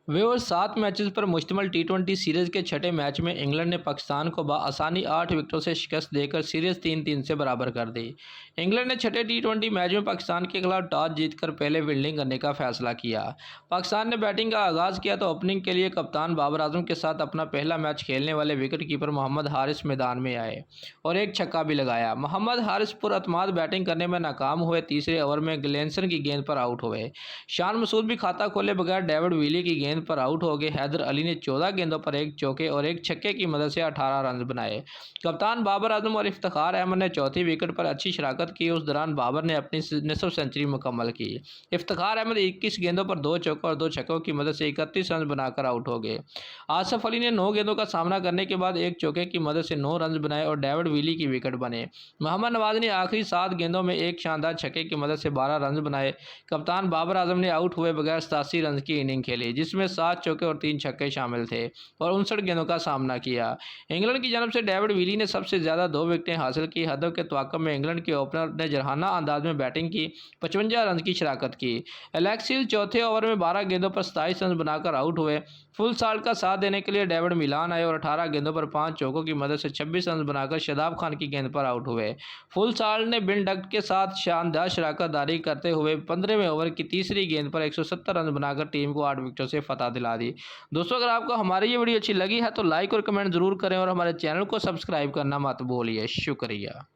वे और 7 मैचेस पर मुश्तमिल टी20 सीरीज़ के छठे मैच में इंग्लैंड ने पाकिस्तान को बआसानी 8 विकेटों से शिकस्त देकर सीरीज़ 3-3 से बराबर कर दी। इंग्लैंड ने छठे टी20 मैच में पाकिस्तान के खिलाफ टॉस जीतकर पहले फील्डिंग करने का फैसला किया। पाकिस्तान ने बैटिंग का आगाज़ किया तो ओपनिंग के लिए कप्तान बाबर आजम के साथ अपना पहला मैच खेलने वाले विकेट कीपर मोहम्मद हारिस मैदान में आए और एक छक्का भी लगाया। मोहम्मद हारिस पुरअतमाद बैटिंग करने में नाकाम हुए। तीसरे ओवर में ग्लेनसन की गेंद पर आउट हुए। शान मसूद भी खाता खोले बगैर डेविड विली की गेंद पर आउट हो गए। हैदर अली ने 14 गेंदों पर एक चौके और एक छक्के की मदद से 18 रन बनाए। कप्तान बाबर आजम और इफ्तिखार अहमद ने चौथी विकेट पर अच्छी शराकत की। उस दौरान बाबर ने अपनी निसफ सेंचुरी मुकम्मल की। इफ्तिखार अहमद 21 गेंदों पर 2 चौकों और 2 छक्कों की मदद से 31 रन बनाकर आउट हो गए। आसफ अली ने 9 गेंदों का सामना करने के बाद एक चौके की मदद से 9 रन बनाए और डेविड विली की विकेट बने। मोहम्मद नवाज ने आखिरी 7 गेंदों में एक शानदार छक्के की मदद से 12 रन बनाए। कप्तान बाबर आजम ने आउट हुए बगैर 87 रन की इनिंग खेली, जिसमें 7 चौके और 3 छक्के शामिल थे और 59 गेंदों का सामना किया। इंग्लैंड की जानब से डेविड विली ने सबसे ज़्यादा 2 विकेटें हासिल की। हदफ के तवाक़ुफ़ में इंग्लैंड के ओपनर ने जरहाना अंदाज में बैटिंग की, 55 रन की शराकत की। एलेक्स हिल चौथे ओवर में 12 गेंदों पर 27 रन बनाकर आउट हुए। फुल साल्ट का साथ देने के लिए डेविड मिलान आए और 18 गेंदों पर 5 चौकों की मदद से 26 रन बनाकर शादाब खान की गेंद पर आउट हुए। फुल साल्ट ने बिन डक्ट के साथ शानदार शराकतदारी करते हुए 15वें ओवर की तीसरी गेंद पर 170 रन बनाकर टीम को 8 विकेटों से फतह दिला दी। दोस्तों, अगर आपको हमारी ये वीडियो अच्छी लगी है तो लाइक और कमेंट ज़रूर करें और हमारे चैनल को सब्सक्राइब करना मत भूलिए। शुक्रिया।